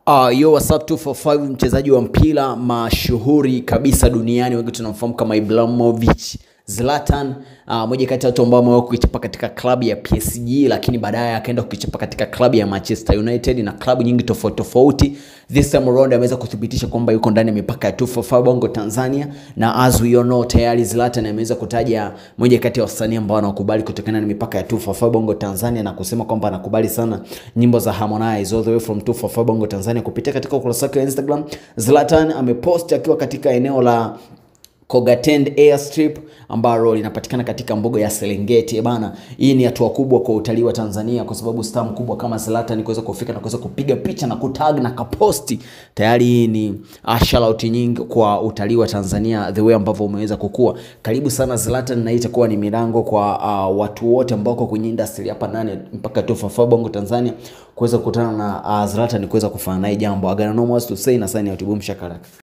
Yo, what's up 245, mchezaji wa mpira mashuhuri kabisa duniani, wengi tunamfahamu kama Ibrahimovic Zlatan, moja kati ya watu ambao wamewahi kuichapa katika klabu ya PSG, lakini baadaye akaenda kuichapa katika klabu ya Manchester United na klabu nyingi tofauti tofauti. This time around ameweza kuthibitisha kwamba yuko ndani ya mipaka ya 245 Bongo Tanzania, na as we all know tayari Zlatan ameweza kutaja moja kati ya wasanii ambao wanakubali kutokana na mipaka ya 245 Bongo Tanzania, na kusema kwamba anakubali sana nyimbo za Harmonize all the way from 245 Bongo Tanzania. Kupitia katika ukurasa wake wa Instagram, Zlatan amepost akiwa katika eneo la Kogatend Airstrip ambalo linapatikana katika mbuga ya Serengeti. Bana, hii ni hatua kubwa kwa utalii wa Tanzania, kwa sababu star mkubwa kama Zlatan kuweza kufika na kuweza kupiga picha na kutag na kaposti, tayari hii ni shout nyingi kwa utalii wa Tanzania the way ambavyo umeweza kukua. Karibu sana Zlatan, na itakuwa ni milango kwa watu wote ambao wako kwenye industry hapa ndani mpaka 245 Bongo Tanzania kuweza kukutana na Zlatan, kuweza kufanya naye jambo. I got no more to say, na sign out, boom shakalaka.